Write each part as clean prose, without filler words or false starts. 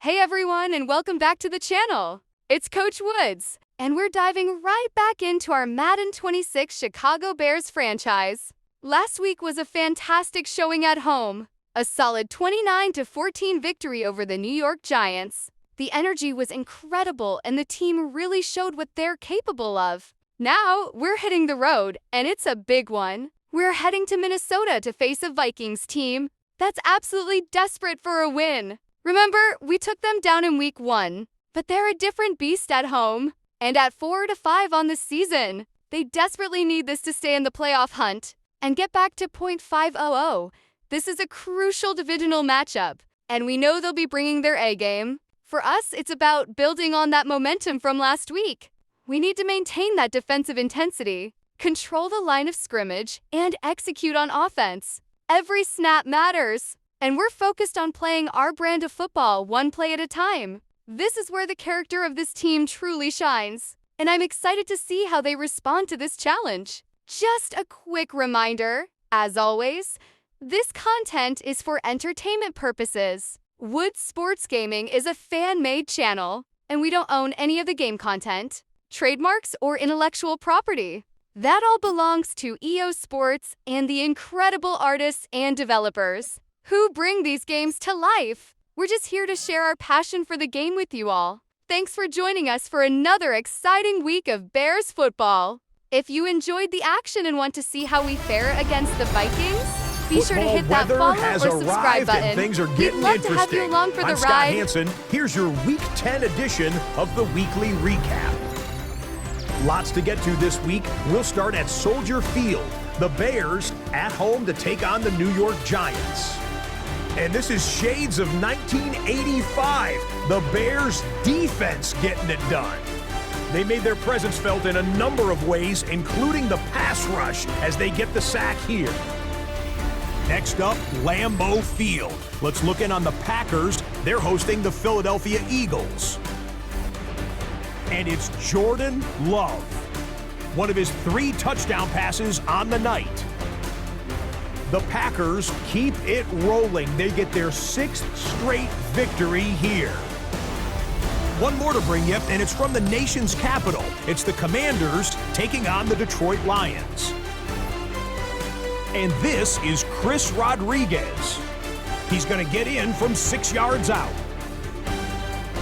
Hey everyone, and welcome back to the channel. It's Coach Woods, and we're diving right back into our Madden 26 Chicago Bears franchise. Last week was a fantastic showing at home, a solid 29-14 victory over the New York Giants. The energy was incredible, and the team really showed what they're capable of. Now, we're hitting the road, and it's a big one. We're heading to Minnesota to face a Vikings team that's absolutely desperate for a win. Remember, we took them down in week 1, but they're a different beast at home. And at 4-5 on the season, they desperately need this to stay in the playoff hunt and get back to .500. This is a crucial divisional matchup, and we know they'll be bringing their A game. For us, it's about building on that momentum from last week. We need to maintain that defensive intensity, control the line of scrimmage, and execute on offense. Every snap matters. And we're focused on playing our brand of football one play at a time. This is where the character of this team truly shines, and I'm excited to see how they respond to this challenge. Just a quick reminder, as always, this content is for entertainment purposes. Woods Sports Gaming is a fan-made channel, and we don't own any of the game content, trademarks, or intellectual property. That all belongs to EO Sports and the incredible artists and developers who bring these games to life. We're just here to share our passion for the game with you all. Thanks for joining us for another exciting week of Bears football. If you enjoyed the action and want to see how we fare against the Vikings, be sure to hit that follow or subscribe button. Things are We'd getting love interesting. to have you along for the I'm ride. Scott Hansen. Here's your Week 10 edition of the Weekly Recap. Lots to get to this week. We'll start at Soldier Field. The Bears at home to take on the New York Giants. And this is shades of 1985. The Bears defense getting it done. They made their presence felt in a number of ways, including the pass rush as they get the sack here. Next up, Lambeau Field. Let's look in on the Packers. They're hosting the Philadelphia Eagles. And it's Jordan Love. One of his 3 touchdown passes on the night. The Packers keep it rolling. They get their 6th straight victory here. One more to bring you, and it's from the nation's capital. It's the Commanders taking on the Detroit Lions. And this is Chris Rodriguez. He's going to get in from 6 yards out.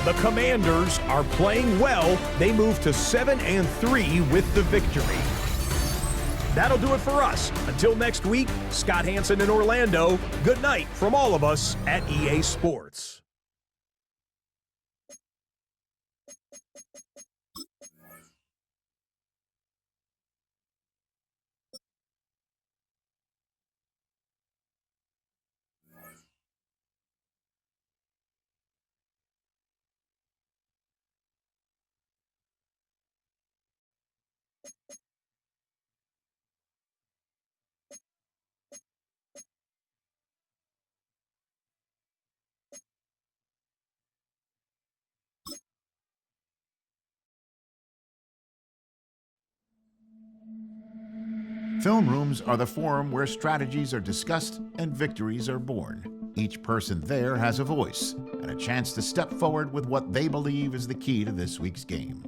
The Commanders are playing well. They move to 7-3 with the victory. That'll do it for us. Until next week, Scott Hansen in Orlando. Good night from all of us at EA Sports. Film rooms are the forum where strategies are discussed and victories are born. Each person there has a voice and a chance to step forward with what they believe is the key to this week's game.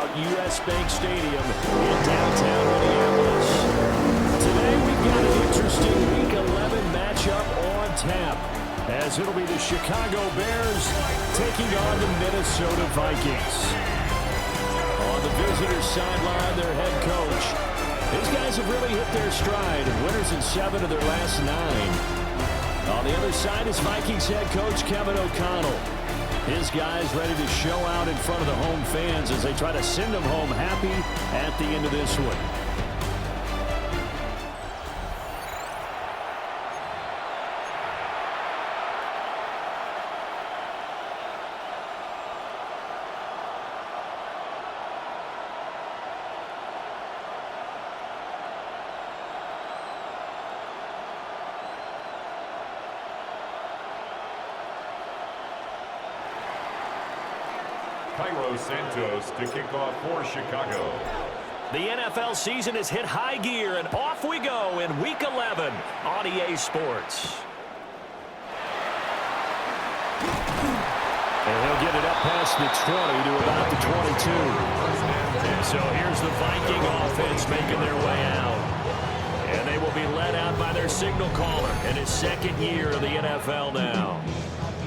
out US Bank Stadium in downtown Minneapolis. Today we've got an interesting Week 11 matchup on tap, as it'll be the Chicago Bears taking on the Minnesota Vikings. On the visitors' sideline, their head coach. These guys have really hit their stride, winners in 7 of their last 9. On the other side is Vikings head coach Kevin O'Connell. His guys ready to show out in front of the home fans as they try to send them home happy at the end of this one. Cairo Santos to kick off for Chicago. The NFL season has hit high gear, and off we go in Week 11 on EA Sports. And he'll get it up past the 20 to about the 22. So here's the Viking offense making their way out. And they will be led out by their signal caller in his second year of the NFL now.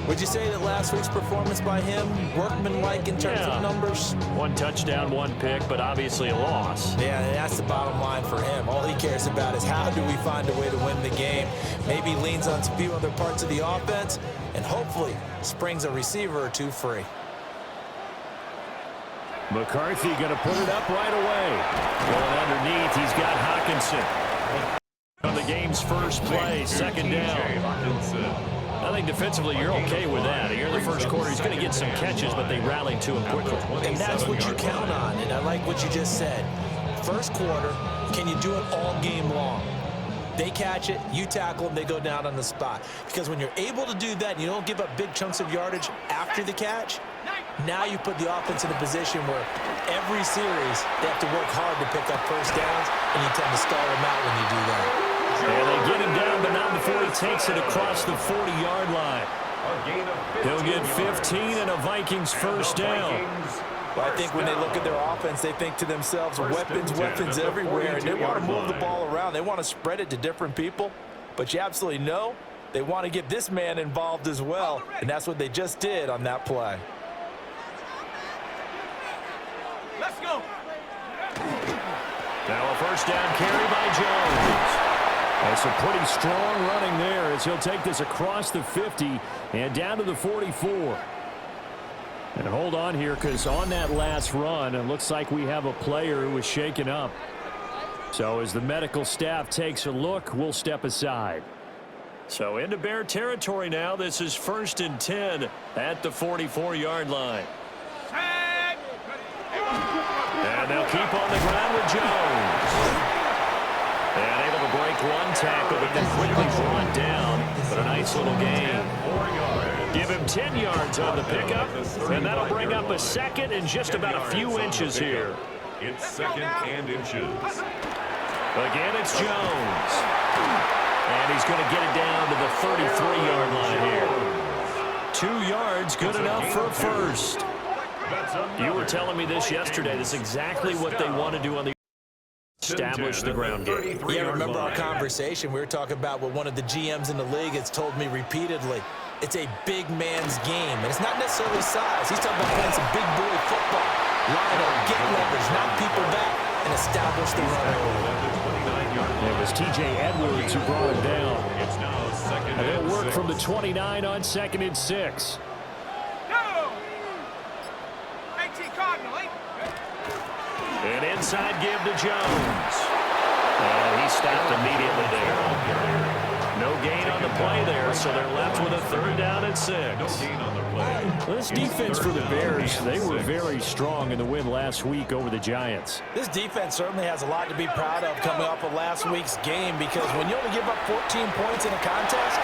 Would you say that last week's performance by him, workmanlike in terms of numbers? 1 touchdown, 1 pick, but obviously a loss. Yeah, that's the bottom line for him. All he cares about is how do we find a way to win the game. Maybe leans on a few other parts of the offense, and hopefully springs a receiver or 2 free. McCarthy going to put it up right away. Going underneath, he's got Hockenson. On the game's first play, second down. I think defensively you're okay with that. Here in the first quarter, he's going to get some catches, but they rallied to him quickly. And that's what you count on, and I like what you just said. First quarter, can you do it all game long? They catch it, you tackle them, they go down on the spot. Because when you're able to do that and you don't give up big chunks of yardage after the catch, now you put the offense in a position where every series they have to work hard to pick up first downs, and you tend to stall them out when you do that. And they get him down, but not before he takes it across the 40-yard line. He'll get 15 and a Vikings first down. Well, I think when they look at their offense, they think to themselves, weapons everywhere, and they want to move the ball around. They want to spread it to different people, but you absolutely know they want to get this man involved as well, and that's what they just did on that play. Let's go. Now a first down carry by Jones. That's a pretty strong running there as he'll take this across the 50 and down to the 44. And hold on here, because on that last run, it looks like we have a player who was shaken up. So as the medical staff takes a look, we'll step aside. So into Bear territory now. This is 1st and 10 at the 44-yard line. And they'll keep on the ground with Jones. And able to break 1 tackle, but then quickly brought down. But a nice little gain. Give him 10 yards on the pickup, and that'll bring up a second and just about a few inches here. It's 2nd and inches. Again, it's Jones. And he's going to get it down to the 33-yard line here. 2 yards, good enough for a first. You were telling me this yesterday. This is exactly what they want to do on the establish the ground game. Yeah, remember our conversation? We were talking about what one of the GMs in the league has told me repeatedly. It's a big man's game, and it's not necessarily size. He's talking about playing some big boy football. Line up, get leverage, knock people back, and establish the run. It was T.J. Edwards who brought him down. And they'll work from the 29 on 2nd and 6. An inside give to Jones. And he stopped immediately there. No gain on the play there, so they're left with a 3rd down and 6. This defense for the Bears, they were very strong in the win last week over the Giants. This defense certainly has a lot to be proud of coming off of last week's game, because when you only give up 14 points in a contest,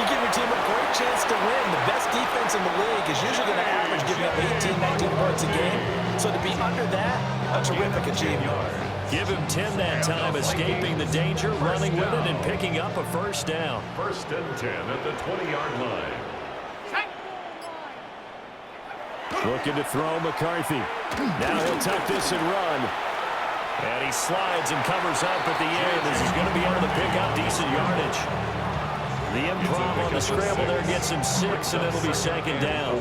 you give your team a great chance to win. The best defense in the league is usually going to average giving up 18, 19 points a game. So to be under that, a terrific achievement. Give him 10 that time, escaping the danger, running with it, and picking up a first down. 1st and 10 at the 20-yard line. Looking to throw McCarthy. Now he'll tuck this and run. And he slides and covers up at the end as he's going to be able to pick up decent yardage. The improv on the scramble there gets him 6, and it'll be second down.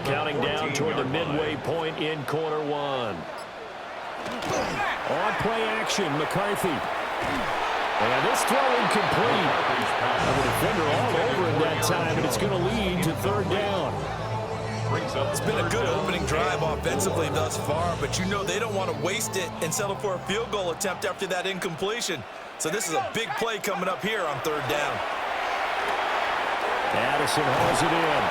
Counting down toward the midway point in quarter one. On play action, McCarthy. And this throw incomplete. The defender all over him that time, and it's going to lead to third down. It's been a good opening drive offensively thus far, but you know they don't want to waste it and settle for a field goal attempt after that incompletion. So this is a big play coming up here on third down. Addison hauls it in.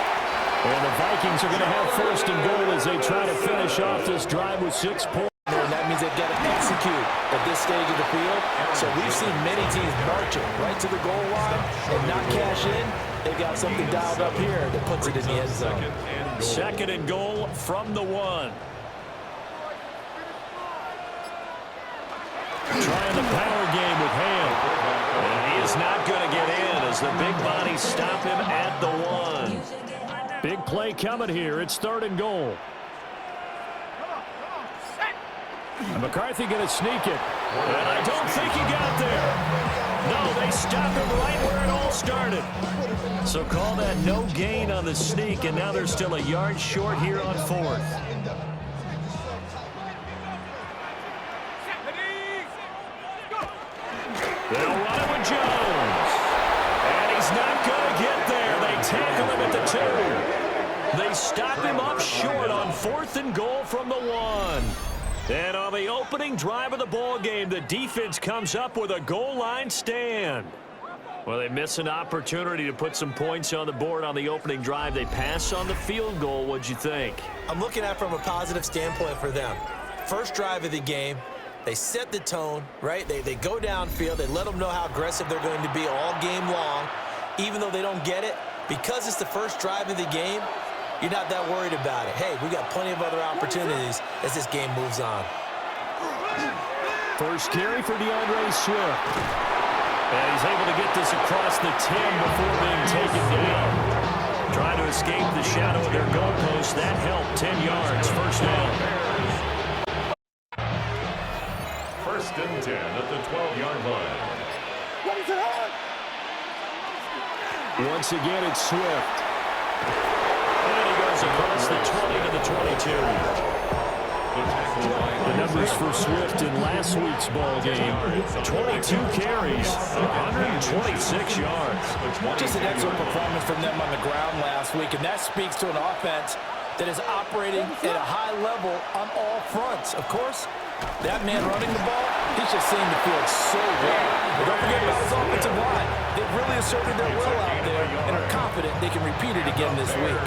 And the Vikings are going to have first and goal as they try to finish off this drive with 6 points. And that means they've got to execute at this stage of the field. So we've seen many teams marching right to the goal line and not cash in. They've got something dialed up here that puts it in the end zone. Second and goal from the 1. Trying the power game with Ham. And he is not going to get in as the big bodies stop him at the 1. Big play coming here. It's third and goal. And McCarthy going to sneak it. And I don't think he got there. No, they stop him right where it all started. So call that no gain on the sneak, and now they're still a yard short here on fourth. They'll run it with Jones. And he's not going to get there. They tackle him at the 2. They stop him up short on fourth and goal from the 1. And on the opening drive of the ball game, the defense comes up with a goal line stand. Well, they miss an opportunity to put some points on the board on the opening drive. They pass on the field goal. What'd you think? I'm looking at it from a positive standpoint for them. First drive of the game, they set the tone, right? They go downfield. They let them know how aggressive they're going to be all game long. Even though they don't get it, because it's the first drive of the game, you're not that worried about it. Hey, we got plenty of other opportunities as this game moves on. First carry for DeAndre Swift. And he's able to get this across the 10 before being taken down. Trying to escape the shadow of their goalpost. That helped. 10 yards. First down. First and 10 at the 12-yard line. Once again, it's Swift. And he goes across the 20 to the 22. The numbers for Swift in last week's ball game: 22 carries, 126 yards. Just an excellent performance from them on the ground last week, and that speaks to an offense that is operating at a high level on all fronts. Of course, that man running the ball, he's just seeing the field so well. But don't forget about his offensive line. They've really asserted their will out there and are confident they can repeat it again this week.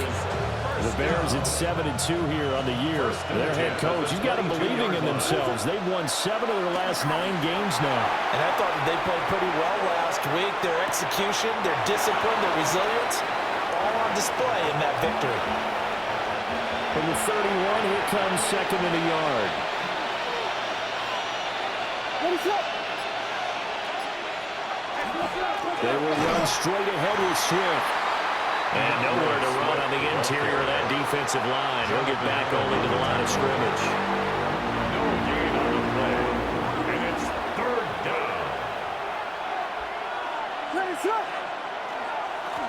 The Bears at 7-2 here on the year. Their head coach, he's got them believing in themselves. They've won 7 of their last 9 games now. And I thought that they played pretty well last week. Their execution, their discipline, their resilience, all on display in that victory. From the 31, here comes second and a yard. They will run straight ahead with Swift. And nowhere to run on the interior of that defensive line. He'll get back only to the line of scrimmage. No gain on the play. And it's third down.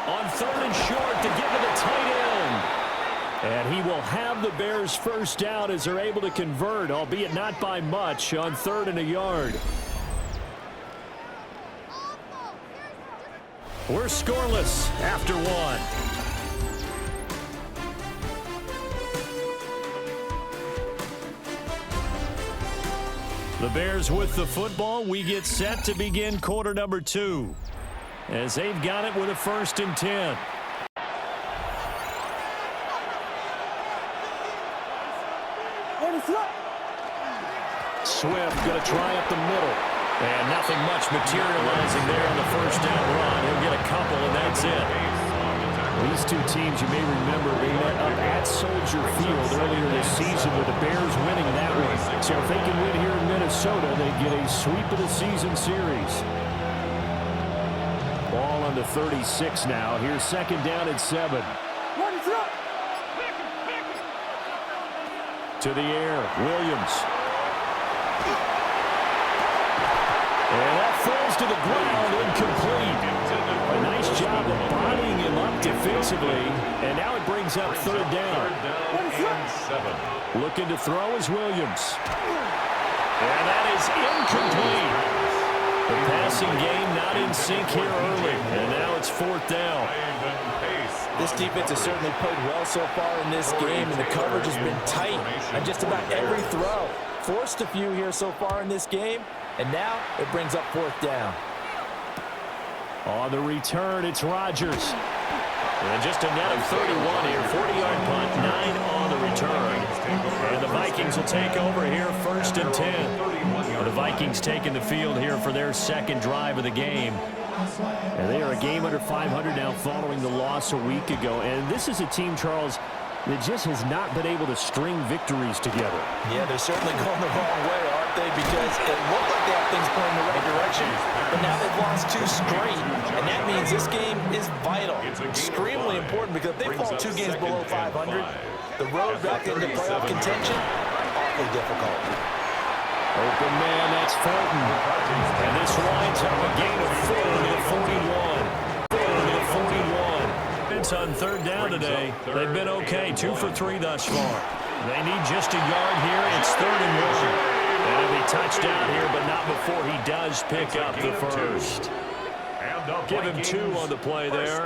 On third and short to get to the tight end. And he will have the Bears first down as they're able to convert, albeit not by much, on third and a yard. We're scoreless after 1. The Bears with the football. We get set to begin quarter number 2 as they've got it with a first and 10. Swift going to try up the middle. And nothing much materializing there on the first down run. He'll get a couple, and that's it. These two teams, you may remember, they met up at Soldier Field earlier this season with the Bears winning that one. So if they can win here in Minnesota, they get a sweep of the season series. Ball on the 36 now. Here's second down at 7. to the air. Williams. And that falls to the ground, incomplete. A nice job of bodying him up defensively. And now it brings up third down. Looking to throw is Williams. And that is incomplete. The passing game not in sync here early. And now it's fourth down. This defense has certainly played well so far in this game, and the coverage has been tight on just about every throw. Forced a few here so far in this game, and now it brings up fourth down. On the return, it's Rodgers. And just a net of 31 here, 40-yard punt, 9 on the return. And the Vikings will take over here, 1st and 10. The Vikings taking the field here for their second drive of the game. And they are a game under 500 now following the loss a week ago. And this is a team, Charles, that just has not been able to string victories together. Yeah, they're certainly going the wrong way, aren't they? Because it looked like they have things going in the right direction, but now they've lost 2 straight. And that means this game is vital, extremely important, because if they fall 2 games below 500, the road back into playoff contention, awfully difficult. Open man, that's Fulton. And this winds up a gain of 4 to the 41. 4 to the 41. It's on third down today. They've been okay, 2 for 3 thus far. They need just a yard here. It's 3rd and 1. And it'll be touchdown here, but not before he does pick up the first. Give him 2 on the play there.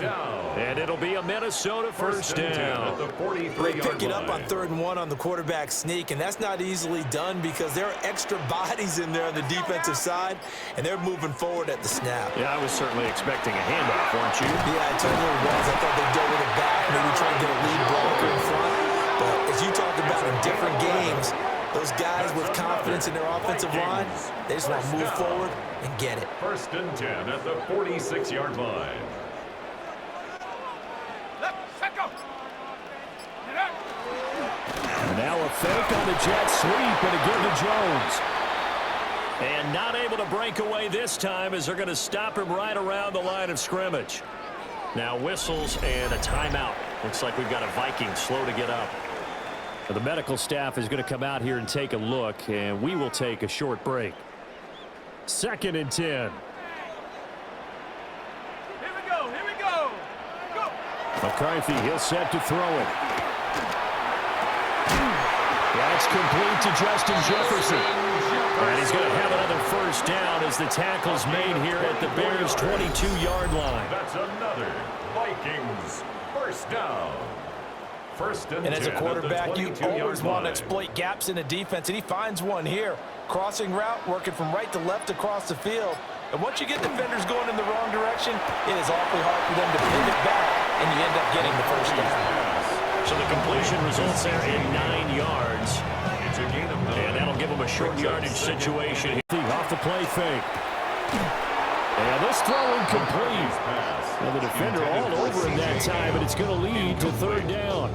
And it'll be a Minnesota first down. They pick it up on 3rd and 1 on the quarterback sneak, and that's not easily done because there are extra bodies in there on the defensive side, and they're moving forward at the snap. Yeah, I was certainly expecting a handoff, weren't you? Yeah, I totally was. I thought they'd go with it back, maybe try and get a lead blocker in front. But as you talked about in different games, those guys with confidence in their offensive line, they just want to move forward and get it. 1st and 10 at the 46-yard line. And now a fake on the jet sweep and a give to Jones. And not able to break away this time as they're going to stop him right around the line of scrimmage. Now whistles and a timeout. Looks like we've got a Viking slow to get up. The medical staff is going to come out here and take a look, and we will take a short break. 2nd and 10. Here we go. Go. McCarthy, he'll set to throw it. That's complete to Justin Jefferson. And he's going to have another first down as the tackle's made here at the Bears' 22-yard line. That's another Vikings first down. And as a quarterback, you always want to exploit gaps in the defense, and he finds one here. Crossing route, working from right to left across the field. And once you get defenders going in the wrong direction, it is awfully hard for them to pivot back, and you end up getting the first down. So the completion results there in 9 yards. And that'll give them a short yardage situation. Off the play fake. And this throw incomplete. And the defender all over him that time, but it's going to lead to 3rd down.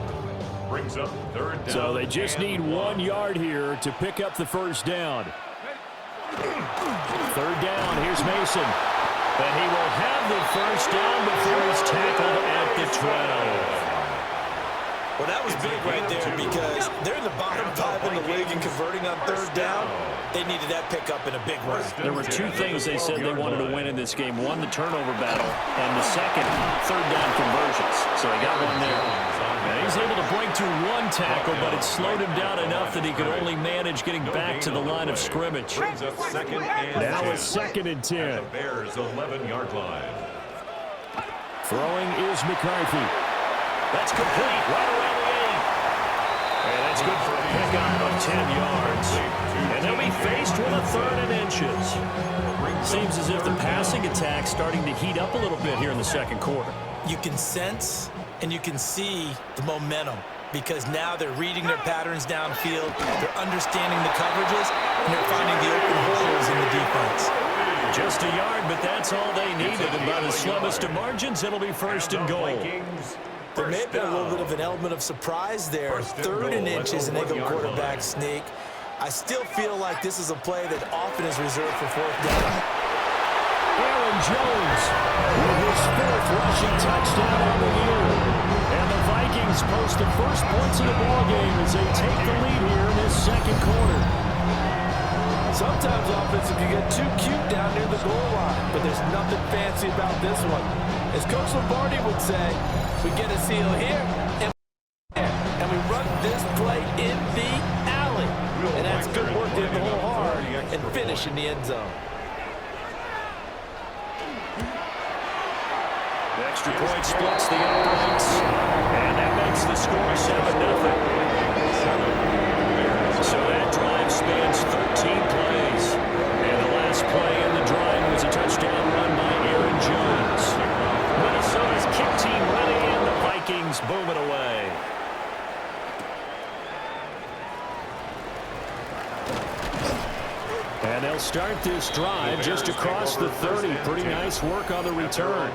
Brings up 3rd down. So they just need 1 yard here to pick up the first down. 3rd down, here's Mason. And he will have the first down before he's tackled at the 12. Well, that was big right there because they're in the bottom 5 in the league and converting on 3rd down. They needed that pickup in a big way. There were 2 things they said they wanted to win in this game. 1, the turnover battle, and the second, 3rd down conversions. So they got one there. And he's able to break through 1 tackle, but it slowed him down enough that he could only manage getting back to the line of scrimmage. Now it's 2nd and 10. Bears 11-yard line. Throwing is McCarthy. That's complete right around the 8. And that's good for a pickup of 10 yards. And they'll be faced with a 3rd and inches. Seems as if the passing attack's starting to heat up a little bit here in the second quarter. You can sense and you can see the momentum because now they're reading their patterns downfield, they're understanding the coverages, and they're finding the open holes in the defense. Just a yard, but that's all they needed. And by the slimmest of margins, it'll be 1st and goal. There may have been a little bit of an element of surprise there. 3rd and inches, and they go quarterback sneak. I still feel like this is a play that often is reserved for 4th down. Aaron Jones with his 4th rushing touchdown on the year. And the Vikings post the first points of the ballgame as they take the lead here in second quarter. Sometimes offense can get too cute down near the goal line, but there's nothing fancy about this one. As Coach Lombardi would say, we get a seal here and there, and we run this play in the alley. And that's good work to hit the hole hard and finish in the end zone. The extra point splits the uprights, and that makes the score 7-0. So that drive spans 13 plays. And the last play in the drive was a touchdown run by Aaron Jones. Minnesota's kick team ready, and the Vikings booming away. And they'll start this drive just across the 30. Pretty nice work on the return.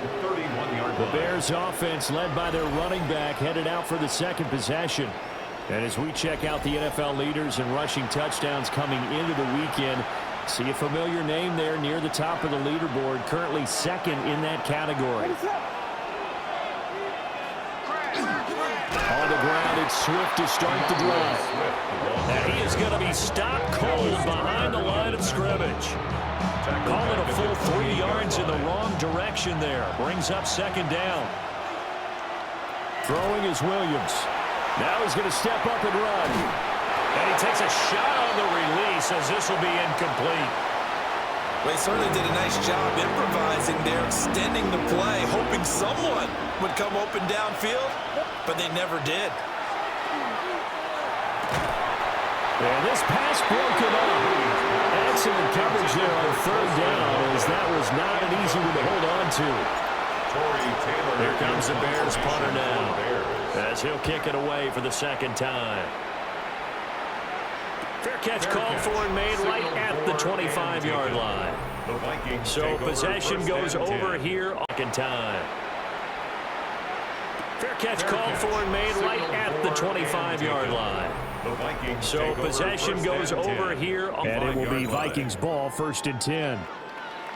The Bears offense led by their running back headed out for the second possession. And as we check out the NFL leaders in rushing touchdowns coming into the weekend, see a familiar name there near the top of the leaderboard, currently second in that category. On the ground, it's Swift to start the drive. And he is going to be stopped cold behind the line of scrimmage. Call it a full 3 yards in the wrong direction there. Brings up second down. Throwing is Williams. Now he's going to step up and run. And he takes a shot on the release as this will be incomplete. They certainly did a nice job improvising there, extending the play, hoping someone would come open downfield, but they never did. And this pass broken up. Excellent coverage there on third down, as that was not an easy one to hold on to. Here comes the Bears punter now, as he'll kick it away for the second time. Fair catch called for and made right at the 25-yard line. So possession goes over here on second time. Fair catch called for and made right at the 25-yard line. So possession goes over here. And it will be Vikings ball, 1st and 10.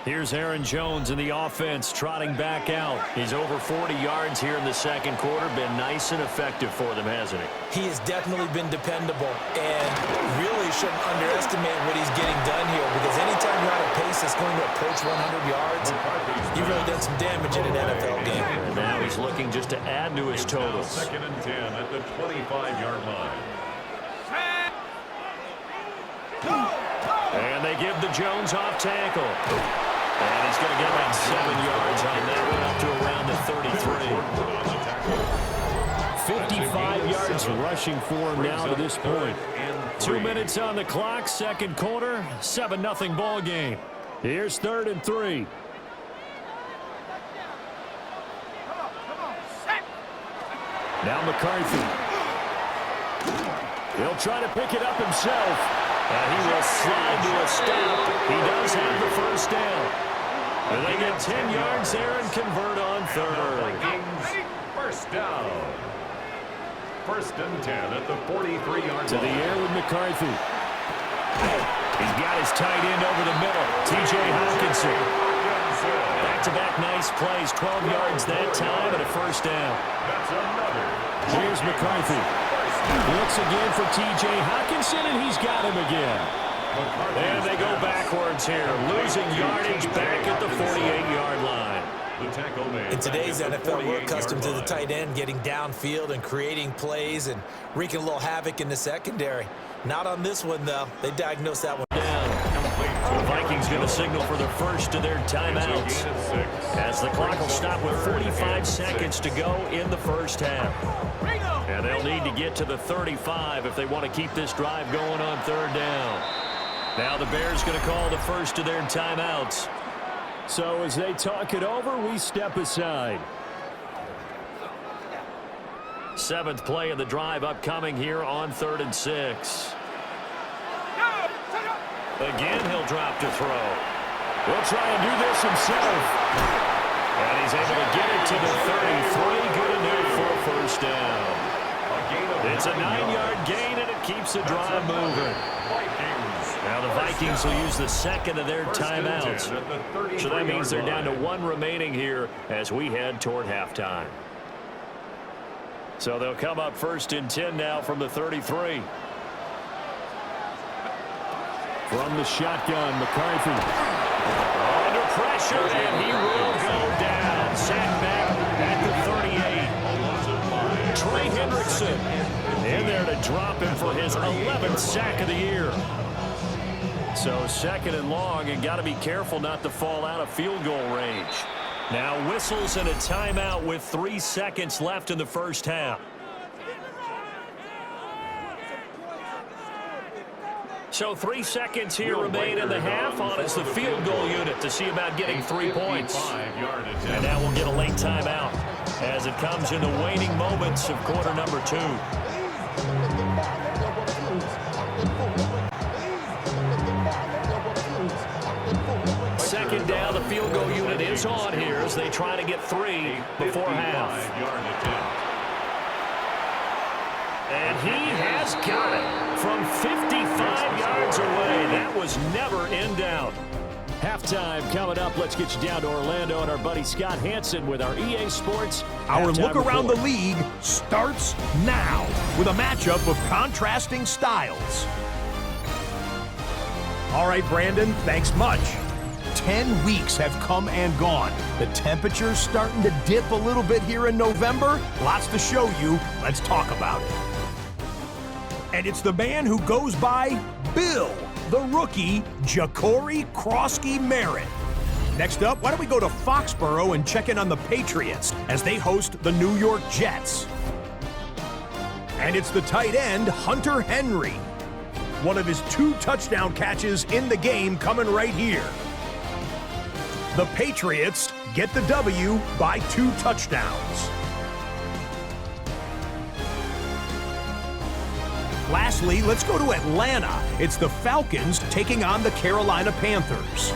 Here's Aaron Jones in the offense trotting back out. He's over 40 yards here in the second quarter. Been nice and effective for them, hasn't he? He has definitely been dependable and really shouldn't underestimate what he's getting done here, because anytime you're on a pace that's going to approach 100 yards, you've really done some damage in an NFL game. And now he's looking just to add to his totals. 2nd and 10 at the 25-yard line. And they give the Jones off tackle. And he's going to get about 7 yards on that one up to around the 33. 55 yards rushing for him now to this point. 2 minutes on the clock, second quarter, 7-0 ball game. Here's 3rd and 3. Now McCarthy. He'll try to pick it up himself. And he will slide to a stop. He does have the first down. And they get 10 yards there and convert on third. Vikings, first down. 1st and 10 at the 43-yard line. To the air with McCarthy. He's got his tight end over the middle. T.J. Hawkinson. Back-to-back nice plays. 12 yards that time and a first down. That's another. Here's McCarthy. Looks again for T.J. Hawkinson, and he's got him again. And they go backwards here, losing yardage back at the 48-yard line. In today's NFL, we're accustomed to the tight end getting downfield and creating plays and wreaking a little havoc in the secondary. Not on this one, though. They diagnosed that one down. The Vikings going to signal for the first of their timeouts, as the clock will stop with 45 seconds to go in the first half. And they'll need to get to the 35 if they want to keep this drive going on third down. Now the Bears going to call the first of their timeouts. So as they talk it over, we step aside. 7th play of the drive upcoming here on 3rd and 6. Again, he'll drop to throw. He'll try and do this himself. And he's able to get it to the 33. Good enough for a first down. It's a 9-yard gain, and it keeps the drive moving. Now the Vikings will use the second of their timeouts. So that means they're down to 1 remaining here as we head toward halftime. So they'll come up 1st and 10 now from the 33. From the shotgun, McCarthy. Under pressure, and he will go down. Sacked back at the 38. Trey Hendrickson in there to drop him for his 11th sack of the year. So second and long, and got to be careful not to fall out of field goal range. Now whistles and a timeout with 3 seconds left in the first half. So 3 seconds here remain in the half on as the field goal unit to see about getting 3 points. And now we'll get a late timeout as it comes in the waning moments of quarter number 2. Second down, the field goal unit is on here as they try to get 3 before half. And he has got it from 55 yards away. That was never in doubt. Halftime coming up. Let's get you down to Orlando and our buddy Scott Hansen with our EA Sports Our halftime look around report. the league starts now with a matchup of contrasting styles. All right, Brandon, thanks much. 10 weeks have come and gone. The temperature's starting to dip a little bit here in November. Lots to show you. Let's talk about it. And it's the man who goes by Bill, the rookie, Ja'Cory Krosky-Merritt. Next up, why don't we go to Foxborough and check in on the Patriots as they host the New York Jets. And it's the tight end, Hunter Henry. One of his 2 touchdown catches in the game coming right here. The Patriots get the W by 2 touchdowns. Lastly, let's go to Atlanta. It's the Falcons taking on the Carolina Panthers.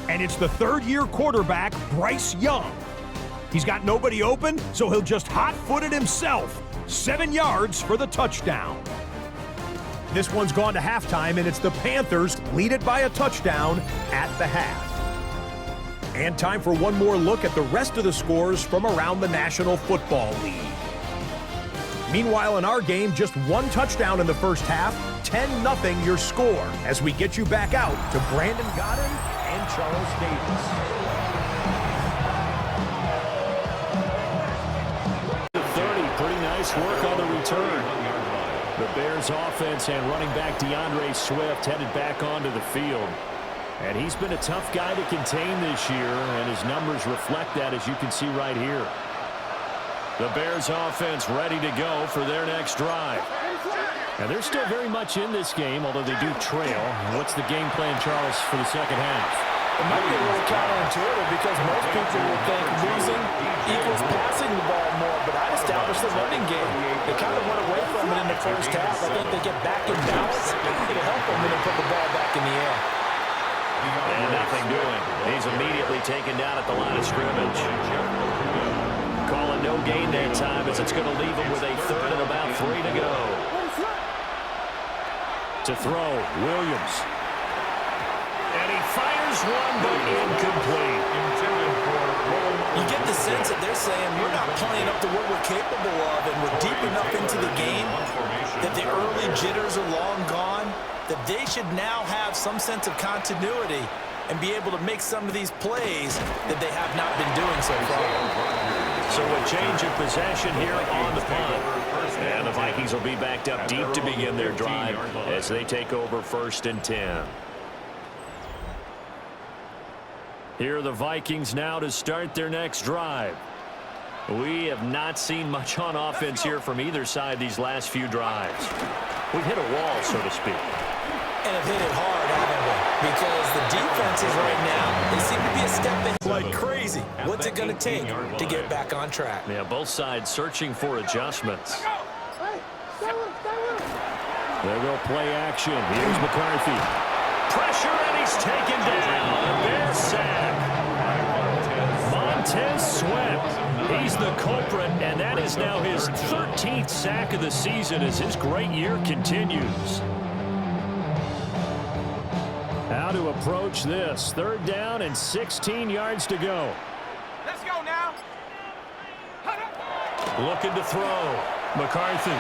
And it's the third-year quarterback, Bryce Young. He's got nobody open, so he'll just hot-foot it himself. 7 yards for the touchdown. This one's gone to halftime, and it's the Panthers lead it by a touchdown at the half. And time for one more look at the rest of the scores from around the National Football League. Meanwhile, in our game, just 1 touchdown in the first half, 10-0 your score, as we get you back out to Brandon Godden and Charles Davis. 30, pretty nice work on the return. The Bears offense and running back DeAndre Swift headed back onto the field. And he's been a tough guy to contain this year, and his numbers reflect that, as you can see right here. The Bears offense ready to go for their next drive. And they're still very much in this game, although they do trail. What's the game plan, Charles, for the second half? It might be a little counterintuitive because most people would think losing equals passing the ball more, but I'd establish the running game. They kind of went away from it in the first half. I think they get back in balance. It'll help them when they put the ball back in the air. And nothing doing. He's immediately taken down at the line of scrimmage. Calling no gain that time as it's going to leave him with a third and about 3 to go. To throw, Williams. And he fires one, but incomplete. You get the sense that they're saying we're not playing up to what we're capable of, and we're deep enough into the game that the early jitters are long gone, that they should now have some sense of continuity and be able to make some of these plays that they have not been doing so far. So a change of possession here on the punt. And the Vikings will be backed up deep to begin their drive as they take over 1st and 10. Here are the Vikings now to start their next drive. We have not seen much on offense here from either side these last few drives. We've hit a wall, so to speak. And have hit it hard, haven't we? Because the defenses right now, they seem to be a step in like crazy. What's it going to take to get back on track? Yeah, both sides searching for adjustments. There go play action. Here's McCarthy. Pressure, and he's taken down. A Bear sack. Montez Sweat. He's the culprit, and that is now his 13th sack of the season as his great year continues. How to approach this. 3rd down and 16 yards to go. Let's go now. Looking to throw. McCarthy.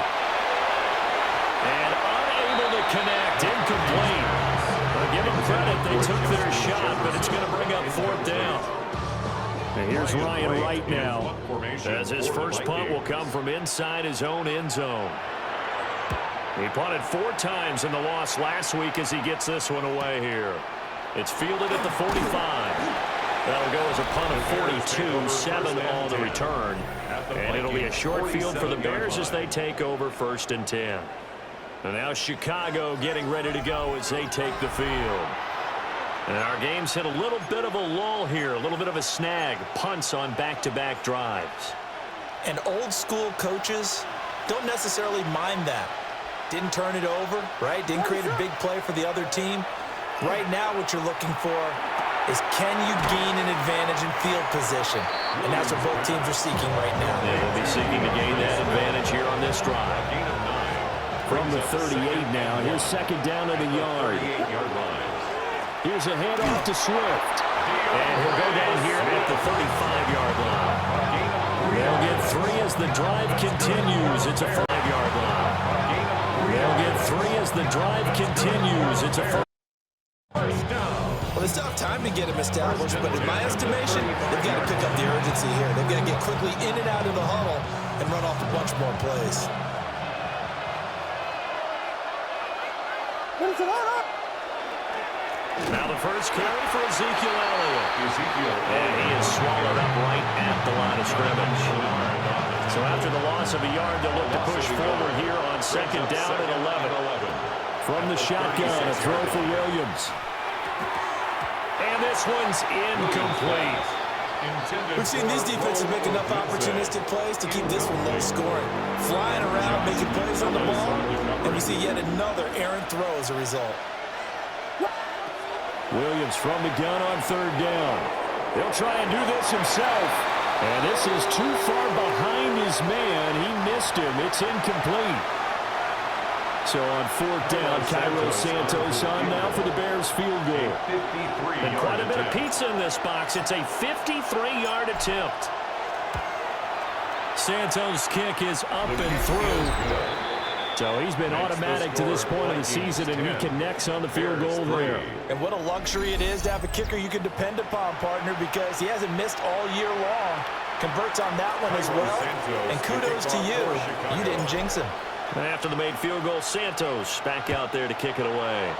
And unable to connect. Incomplete. it. They took their shot, but it's going to bring up fourth down. And here's Ryan Wright now, as his first punt will come from inside his own end zone. He punted 4 times in the loss last week as he gets this one away here. It's fielded at the 45. That'll go as a punt of 42, 7 on the return. And it'll be a short field for the Bears as they take over 1st and 10. And now Chicago getting ready to go as they take the field. And our game's hit a little bit of a lull here, a little bit of a snag, punts on back-to-back drives. And old-school coaches don't necessarily mind that. Didn't turn it over, right? Didn't create a big play for the other team. Right now what you're looking for is can you gain an advantage in field position? And that's what both teams are seeking right now. Yeah, they'll be seeking to gain that advantage here on this drive. From the 38 now, here's 2nd down at the yard. Here's a handoff to Swift. And he'll go down here at the 35-yard line. They'll get 3 as the drive continues. It's a 5-yard line. They'll get 3 as the drive continues. It's a first down. Well, they still have time to get him established, but in my estimation, they've got to pick up the urgency here. They've got to get quickly in and out of the huddle and run off a bunch more plays. Now the first carry for Ezekiel Elliott. And he is swallowed up right at the line of scrimmage. So after the loss of a yard, they'll look to push forward here on 2nd down at 11. From the shotgun, a throw for Williams. And this one's incomplete. We've seen these defenses make enough opportunistic plays to keep this one low scoring. Flying around, making plays on the ball, and we see yet another errant throw as a result. Williams from the gun on 3rd down. He'll try and do this himself. And this is too far behind his man. He missed him. It's incomplete. So on 4th down, Cairo Santos on now for the Bears field goal. And quite a bit of pizza in this box. It's a 53-yard attempt. Santos' kick is up and through. So he's been automatic to this point of the season, and he connects on the field goal there. And what a luxury it is to have a kicker you can depend upon, partner, because he hasn't missed all year long. Converts on that one as well. And kudos to you. You didn't jinx him. After the made field goal, Santos back out there to kick it away.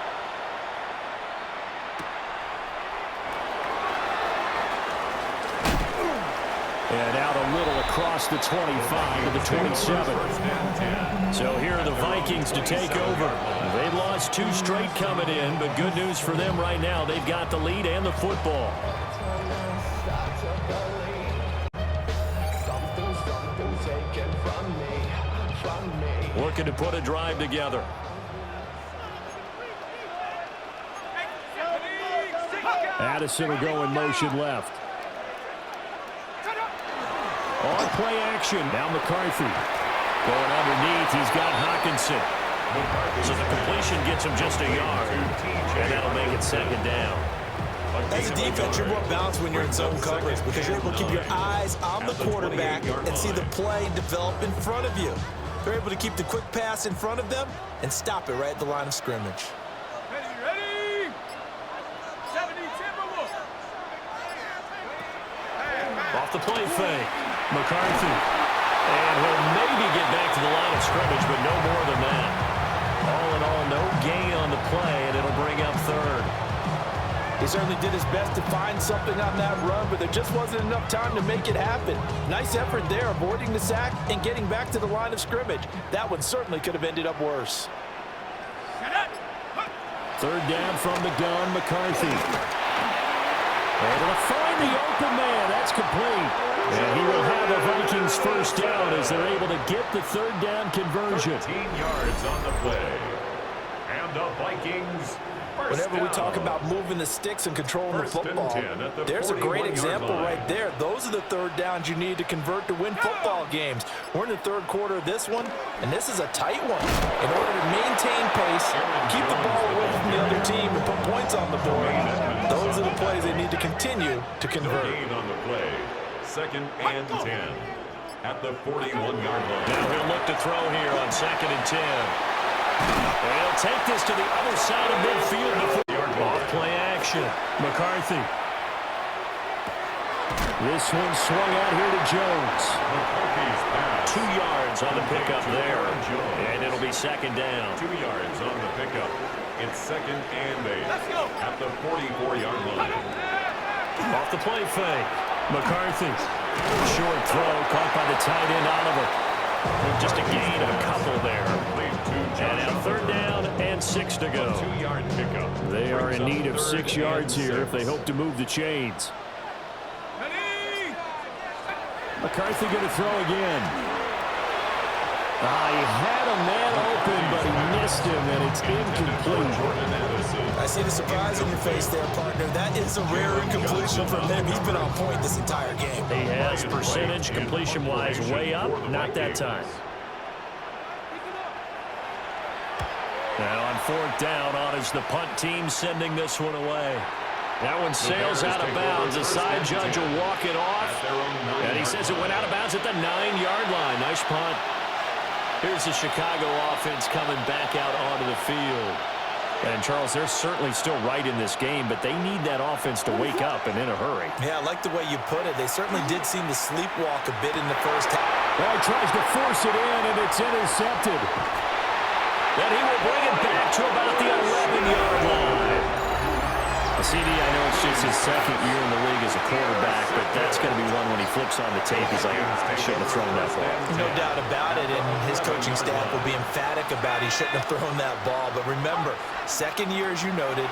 And out a little across the 25 to the 27. So here are the Vikings to take over. They've lost 2 straight coming in, but good news for them right now. They've got the lead and the football. Looking to put a drive together. Addison will go in motion left. On play action. Now McCarthy. Going underneath, he's got Hawkinson. So the completion gets him just a yard. And that'll make it 2nd down. As a defense, you're more balanced when you're in zone coverage because you're able to keep your eyes on the quarterback and see the play develop in front of you. They're able to keep the quick pass in front of them and stop it right at the line of scrimmage. Ready? 70 Timberwolves. Off the play fake. McCarthy. And he'll maybe get back to the line of scrimmage, but no more than that. All in all, no gain on the play, and it'll bring up 3rd. He certainly did his best to find something on that run, but there just wasn't enough time to make it happen. Nice effort there, avoiding the sack and getting back to the line of scrimmage. That one certainly could have ended up worse. 3rd down from the gun, McCarthy. Able to find the open man. That's complete. And he will have a Vikings first down as they're able to get the 3rd down conversion. 13 yards on the play. And the Vikings Whenever we talk about moving the sticks and controlling the football, there's a great example right there. Those are the 3rd downs you need to convert to win football games. We're in the 3rd quarter of this one, and this is a tight one. In order to maintain pace, keep the ball away from the other team, and put points on the board, those are the plays they need to continue to convert. On the play. 2nd and 10 at the 41-yard line. Now he'll look to throw here on 2nd and 10. And he'll take this to the other side of midfield before off play action. McCarthy. This one swung out here to Jones. 2 yards on the pickup there. And it'll be second down. 2 yards on the pickup. It's second and 8 at the 44-yard line. Off the play fake. McCarthy. Short throw caught by the tight end Oliver. Just a gain of a couple there. And now third down and 6 to go. 2-yard pickup. They are in need of 6 yards here if they hope to move the chains. McCarthy going to throw again. He had a man open, but he missed him, and it's incomplete. I see the surprise on your face there, partner. That is a rare incompletion from him. He's been on point this entire game. He has percentage completion-wise way up, not that time. Now on fourth down on is the punt team sending this one away. That one sails out of bounds. The side judge will walk it off. And he says it went out of bounds at the 9-yard line. Nice punt. Here's the Chicago offense coming back out onto the field. And, Charles, they're certainly still right in this game, but they need that offense to wake up and in a hurry. Yeah, I like the way you put it. They certainly did seem to sleepwalk a bit in the first half. Well, he tries to force it in, and it's intercepted. Then he will bring it back to about the 11-yard line. CD, I know it's just his second year in the league as a quarterback, but that's going to be one when he flips on the tape. He's like, I shouldn't have thrown that ball. No doubt about it, and his coaching staff will be emphatic about he shouldn't have thrown that ball. But remember, second year, as you noted,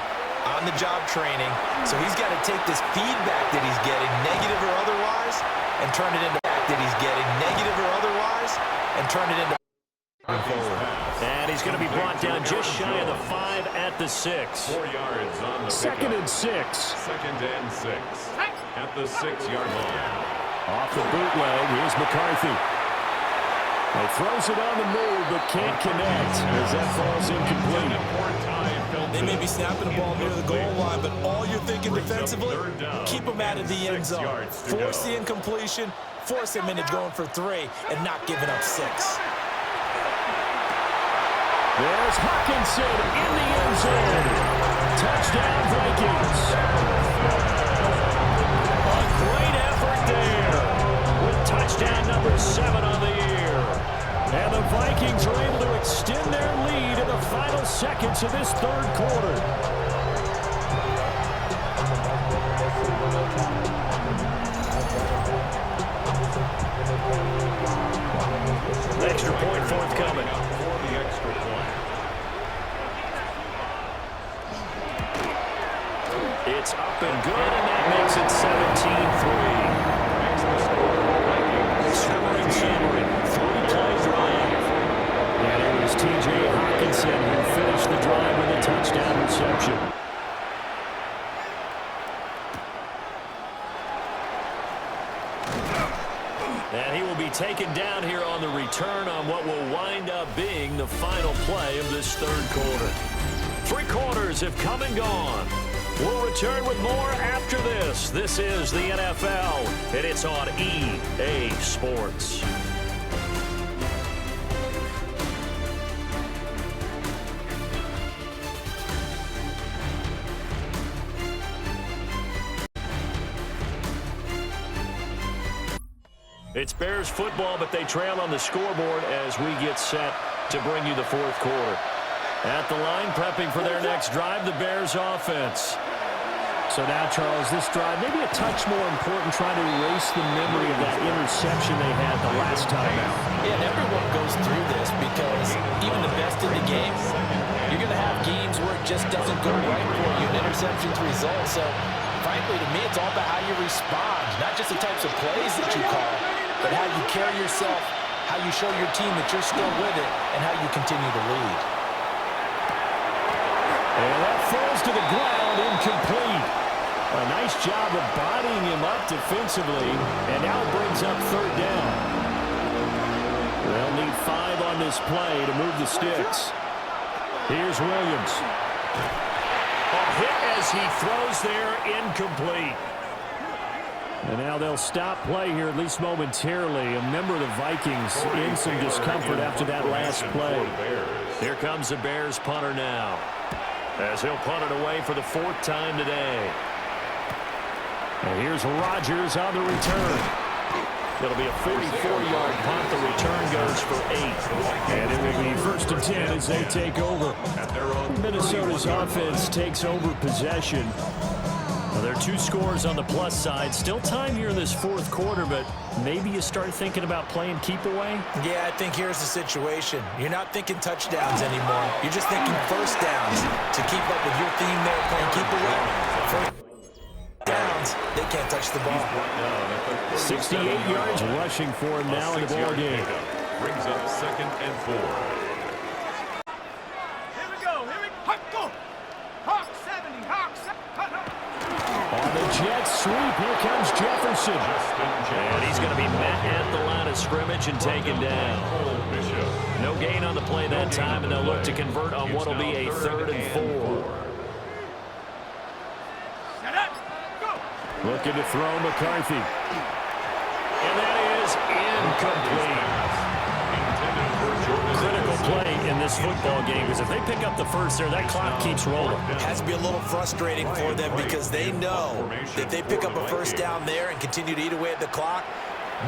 on-the-job training, so he's got to take this feedback that he's getting, negative or otherwise, and turn it into And he's going to be brought down just shy of the 5 at the 6. 4 yards on the second pickup. and 6. Second and 6 at the 6-yard line. Off the bootleg, here's McCarthy. He throws it on the move, but can't connect as that falls incomplete. They may be snapping the ball near the goal line, but all you're thinking defensively, keep them out of the end zone. Force the incompletion, force them into going for 3, and not giving up 6. There's Hawkinson in the end zone. Touchdown, Vikings. A great effort there with touchdown number 7 on the year. And the Vikings are able to extend their lead in the final seconds of this third quarter. Extra point forthcoming. It's up and good, and that makes it 17-3. Scoring summary, 3-play drive. And it was T.J. Hawkinson who finished the drive with a touchdown reception. And he will be taken down here on the return on what will wind up being the final play of this third quarter. 3 quarters have come and gone. We'll return with more after this. This is the NFL, and it's on EA Sports. It's Bears football, but they trail on the scoreboard as we get set to bring you the fourth quarter. At the line, prepping for their next drive, the Bears offense. So now, Charles, this drive maybe a touch more important, trying to erase the memory of that interception they had the last time out. Yeah, and everyone goes through this because even the best in the game, you're going to have games where it just doesn't go right for you, and interceptions result. So, frankly, to me, it's all about how you respond, not just the types of plays that you call, but how you carry yourself, how you show your team that you're still with it, and how you continue to lead. And that falls to the ground, incomplete. A nice job of bodying him up defensively, and now brings up third down. They'll need 5 on this play to move the sticks. Here's Williams. A hit as he throws there, incomplete. And now they'll stop play here, at least momentarily. A member of the Vikings in some discomfort after that last play. Here comes the Bears punter now. as he'll punt it away for the 4th time today. And here's Rodgers on the return. It'll be a 44-yard punt. The return goes for 8. And it will be 1st and 10 as they take over. Minnesota's offense takes over possession. Well, there are 2 scores on the plus side. Still time here in this 4th quarter, but maybe you start thinking about playing keep away? Yeah, I think here's the situation. You're not thinking touchdowns anymore. You're just thinking first downs to keep up with your theme there, playing keep away. First downs, they can't touch the ball. 68 yards rushing for him now in the ball game. Brings up 2nd and 4. Here we go. Hawk, go. Hawk 70. Hawk 70. On the jet sweep, here comes Jefferson. And he's going to be met at the line of scrimmage and taken down. No gain on the play that time, and they'll look to convert on what will be a 3rd and 4. Set up. Go. Looking to throw McCarthy. And that is incomplete. Critical play in this football game, because if they pick up the first there, that clock keeps rolling. It has to be a little frustrating for them because they know that if they pick up a first down there and continue to eat away at the clock,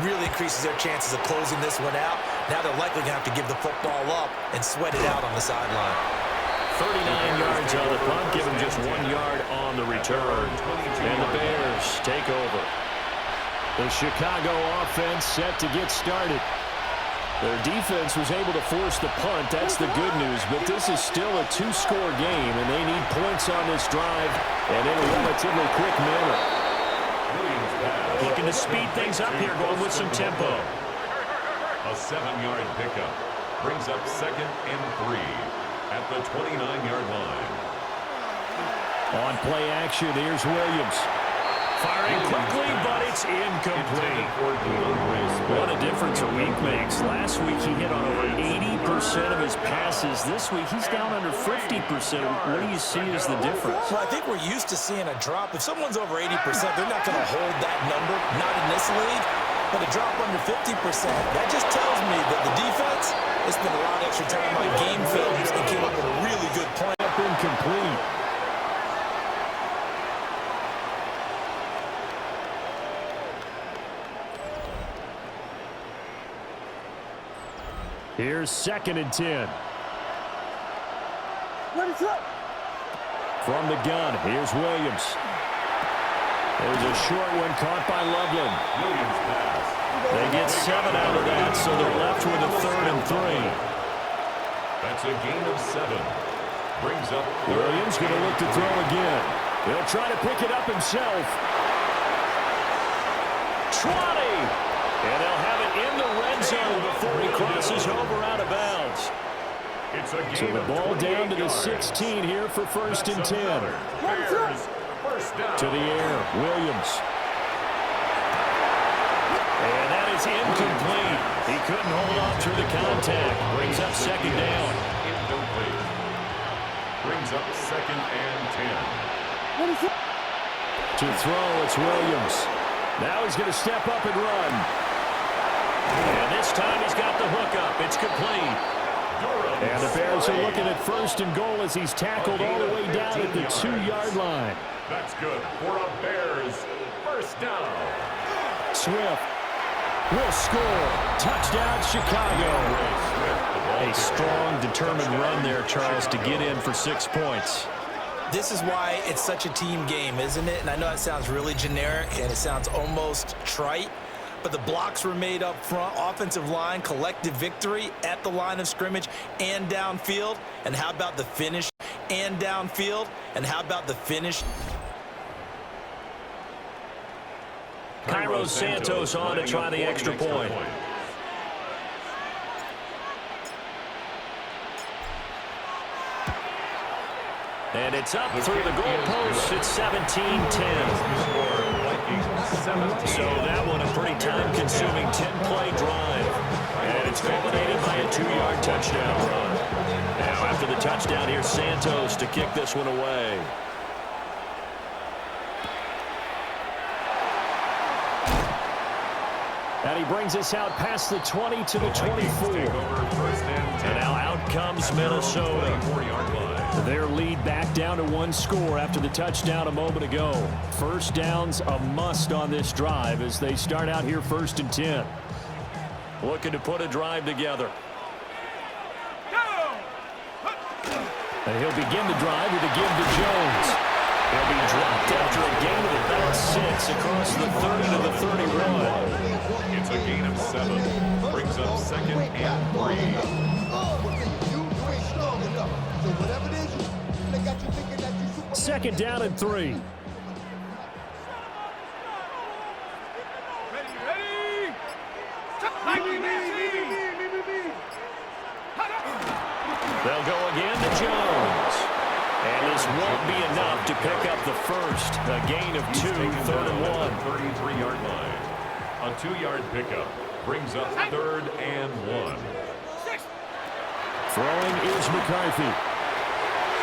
really increases their chances of closing this one out. Now they're likely going to have to give the football up and sweat it out on the sideline. 39 yards on the punt, give them just 1 yard on the return. And the Bears take over. The Chicago offense set to get started. Their defense was able to force the punt. That's the good news, but this is still a 2-score game, and they need points on this drive and in a relatively quick manner. Looking to speed things up here, going with some tempo. A 7-yard pickup brings up 2nd and 3 at the 29-yard line. On play action, here's Williams. Firing quickly, but it's incomplete. What a difference a week makes. Last week he hit on over 80% of his passes. This week he's down under 50%. What do you see as the difference? Well, I think we're used to seeing a drop. If someone's over 80%, they're not going to hold that number, not in this league. But a drop under 50%, that just tells me that the defense has spent a lot of extra time on game films and came up with a really good plan. Incomplete. Here's 2nd and 10. From the gun, here's Williams. There's a short one caught by Loveland. They get 7 out of that, so they're left with a 3rd and 3. That's a gain of 7. Brings up Williams going to look to throw again. He'll try to pick it up himself. 20! And they'll have it in the red zone before he crosses over out of bounds. So the ball down to the 16 here for 1st and 10. To the air, Williams. And that is incomplete. He couldn't hold on through the contact. Brings up 2nd down. Incomplete. Brings up 2nd and 10. To throw, it's Williams. Now he's going to step up and run. And this time he's got the hook up. It's complete. And the Bears are looking at 1st and goal as he's tackled all the way down at the 2-yard line. That's good for a Bears 1st down. Swift will score. Touchdown, Chicago. A strong, determined run there, Charles, to get in for 6 points. This is why it's such a team game, isn't it? And I know it sounds really generic and it sounds almost trite, but the blocks were made up front, offensive line, collective victory at the line of scrimmage and downfield. And how about the finish and downfield? And how about the finish? Cairo Santos on to try the extra point. And it's up through the goalpost. It's 17-10. So that one a pretty time-consuming 10-play drive. And it's culminated by a 2-yard touchdown run. Now after the touchdown, here's Santos to kick this one away. And he brings us out past the 20 to the 24. And now out comes Minnesota. Their lead back down to 1 score after the touchdown a moment ago. First down's a must on this drive as they start out here 1st and 10. Looking to put a drive together. And he'll begin the drive with a give to Jones. He'll be dropped after a gain of about 6 across the 30 to the 31. It's a gain of 7. Brings up 2nd and 3. Second down and 3. They'll go again to Jones. And this won't be enough to pick up the first. A gain of 2, 3rd and 1. 33-yard line. A 2-yard pickup brings up 3rd and 1. Throwing is McCarthy.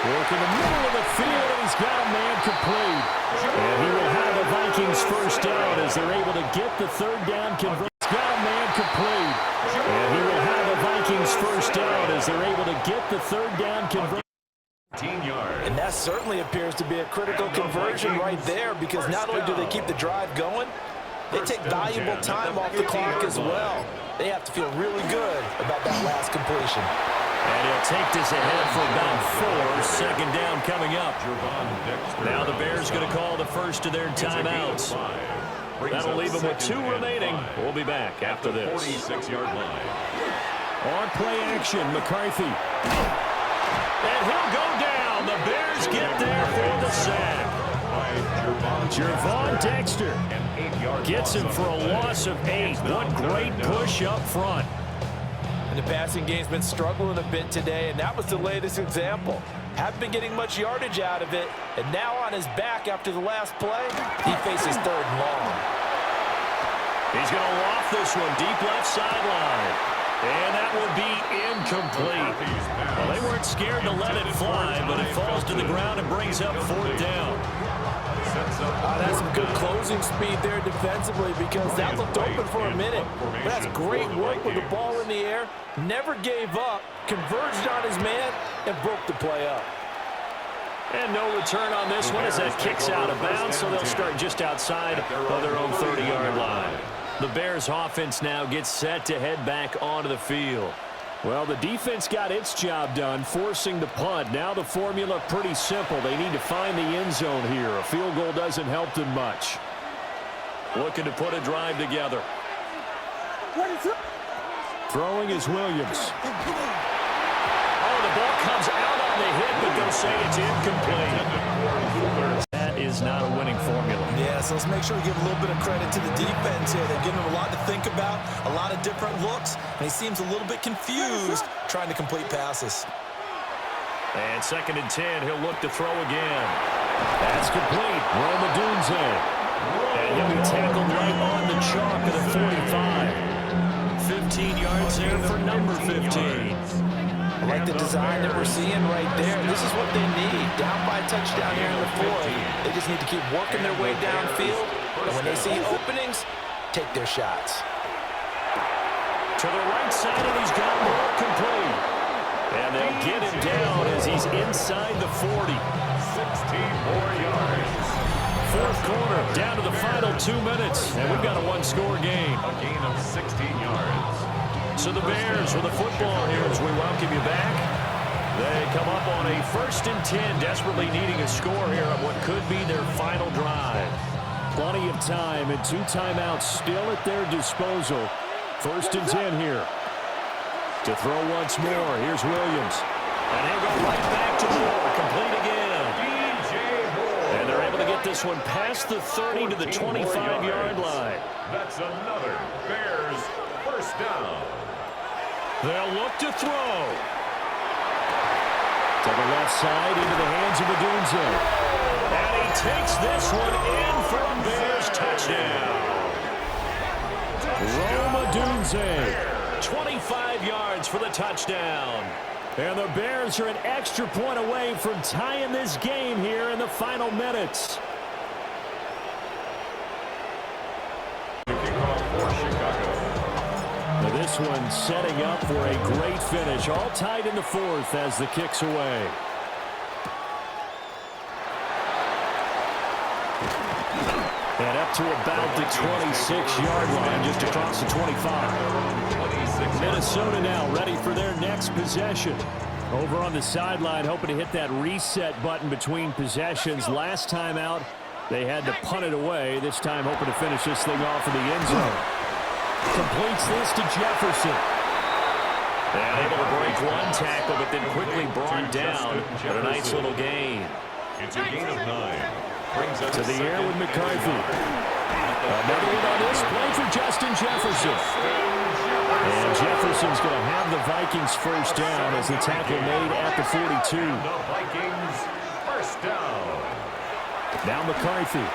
Work in the middle of the field, and he's got a man complete. And he will have the Vikings first down as they're able to get the 3rd down conversion. He's got a man complete. And he will have the Vikings first down as they're able to get the 3rd down conversion. 15 yards. And that certainly appears to be a critical conversion right there, because not only do they keep the drive going, they take valuable time off the clock as well. They have to feel really good about that last completion. And he'll take this ahead for about 4. 2nd down coming up. Now the Bears going to call the first of their timeouts. That'll leave them with 2 remaining. We'll be back after this. 46-yard line. On play action, McCarthy. And he'll go down. The Bears get there for the sack. Gervon Dexter gets him for a loss of 8. What great push up front. And the passing game's been struggling a bit today, and that was the latest example. Haven't been getting much yardage out of it, and now on his back after the last play, he faces 3rd and long. He's going to loft this one deep left sideline. And that will be incomplete. Well, they weren't scared to let it fly, but it falls to the ground and brings up 4th down. That's some good closing speed there defensively, because that looked open for a minute. But that's great work with the ball in the air. Never gave up, converged on his man, and broke the play up. And no return on this one as that kicks out of bounds, so they'll start just outside of their own 30-yard line. The Bears offense now gets set to head back onto the field. Well, the defense got its job done, forcing the punt. Now the formula pretty simple. They need to find the end zone here. A field goal doesn't help them much. Looking to put a drive together. Throwing is Williams. Oh, the ball comes out on the hit, but they'll say it's incomplete. That is not a winning formula. Yeah, so let's make sure we give a little bit of credit to the defense here. They're giving him a lot to think about, a lot of different looks, and he seems a little bit confused trying to complete passes. And 2nd and 10, he'll look to throw again. That's complete. Roma Dunze. And he'll be tackled right on the chalk at the 45. 15 yards there for number 15. I like the design that we're seeing right there. This is what they need. Down by a touchdown here in the 4th. They just need to keep working their way downfield. And when they see openings, take their shots. To the right side, and he's got more complete. And they'll get him down as he's inside the 40. 16 more yards. 4th quarter, down to the final 2 minutes. And we've got a 1-score game. A gain of 16 yards. So the Bears with the football here as we welcome you back. They come up on a 1st and 10, desperately needing a score here on what could be their final drive. Plenty of time and 2 timeouts still at their disposal. 1st and 10 here. To throw once more, here's Williams. And he'll go right back to Moore, complete again. And they're able to get this one past the 30 to the 25-yard line. That's another Bears first down. They'll look to throw. To the left side into the hands of Adunze. And he takes this one in for a Bears touchdown. Roma Dunze, 25 yards for the touchdown. And the Bears are an extra point away from tying this game here in the final minutes. The kickoff for Chicago. this one setting up for a great finish. All tied in the fourth as the kick's away. And up to about the 26-yard line, just across the 25. Minnesota now ready for their next possession. Over on the sideline, hoping to hit that reset button between possessions. Last time out, they had to punt it away. This time hoping to finish this thing off in the end zone. Completes this to Jefferson. And able to break one tackle, but then quickly brought down. But a nice little gain. It's a gain of 9. Brings up To the air with McCarthy. Another one on this play for Justin Jefferson. And Jefferson's going to have the Vikings first down as the tackle made at the 42. The Vikings first down. Now McCarthy.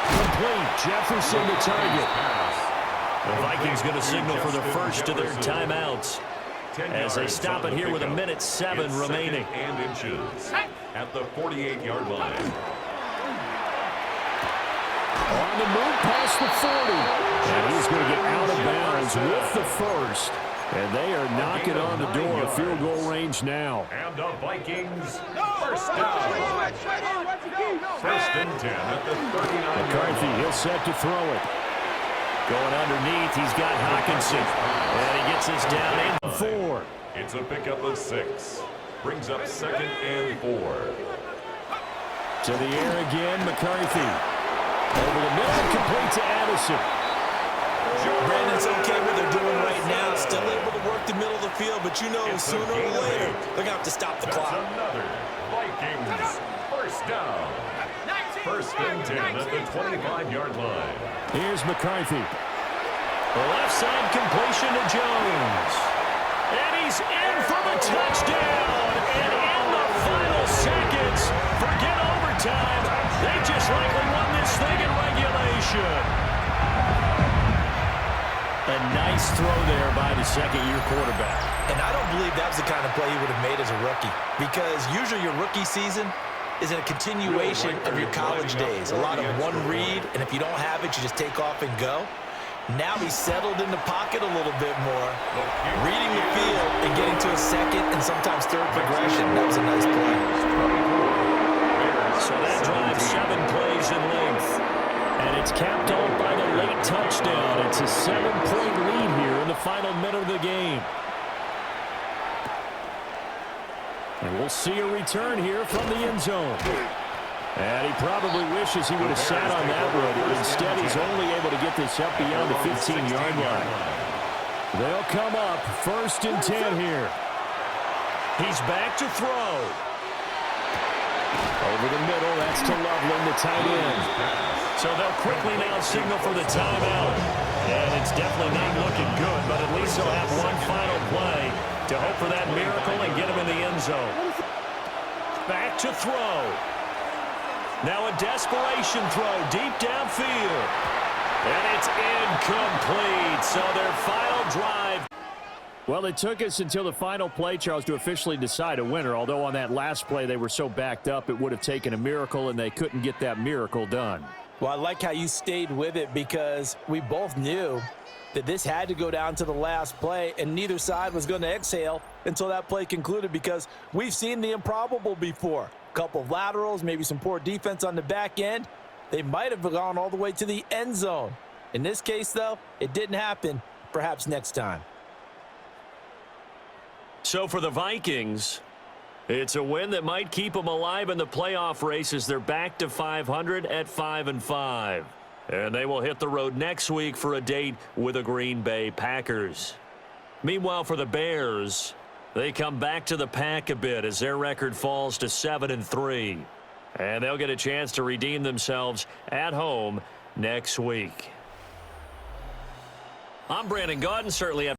Complete. Jefferson the target. The Vikings going to signal for the first of their timeouts as they stop it here with 1:07 remaining. And inches at the 48-yard line. On the move past the 40. And he's going to get out of bounds with the first. And they are knocking on the door of field goal range now. And the Vikings first down. First and 10 at the 39-yard McCarthy, line. he'll set to throw it. Going underneath, he's got Hawkinson. And he gets this down in 4. It's a pickup of 6. Brings up 2nd and 4. To the air again, McCarthy. Over the middle, complete to Addison. Brandon's okay what they're doing right now. Still able to work the middle of the field, but you know sooner or later they're going to have to stop the clock. Another Vikings first down. First and 10 at the 25-yard line. Here's McCarthy. The left side completion to Jones. And he's in for the touchdown. And in the final seconds, forget overtime. They just likely won this thing in regulation. A nice throw there by the second-year quarterback. And I don't believe that was the kind of play he would have made as a rookie, because usually your rookie season is a continuation of your college days. A lot of one read, and if you don't have it, you just take off and go. Now he's settled in the pocket a little bit more, reading the field and getting to a second and sometimes third progression. That was a nice play. So that drives 7 plays in length. And it's capped off by the late touchdown. It's a 7-point lead here in the final minute of the game. And we'll see a return here from the end zone. And he probably wishes he would have sat on that one. Instead, he's only able to get this up beyond the 15-yard line. They'll come up first and 10 here. He's back to throw. Over the middle, that's to Loveland, the tight end. So they'll quickly now signal for the timeout. And it's definitely not looking good, but at least they'll have one final play to hope for that miracle and get him in the end zone. Back to throw. Now a desperation throw deep downfield. And it's incomplete. So their final drive. Well, it took us until the final play, Charles, to officially decide a winner. Although on that last play they were so backed up, it would have taken a miracle, and they couldn't get that miracle done. Well, I like how you stayed with it, because we both knew that this had to go down to the last play, and neither side was going to exhale until that play concluded, because we've seen the improbable before. A couple of laterals, maybe some poor defense on the back end. They might have gone all the way to the end zone. In this case, though, it didn't happen. Perhaps next time. So for the Vikings, it's a win that might keep them alive in the playoff race as they're back to 500 at 5-5. And they will hit the road next week for a date with the Green Bay Packers. Meanwhile, for the Bears, they come back to the pack a bit as their record falls to 7-3. And they'll get a chance to redeem themselves at home next week. I'm Brandon Gaudin, certainly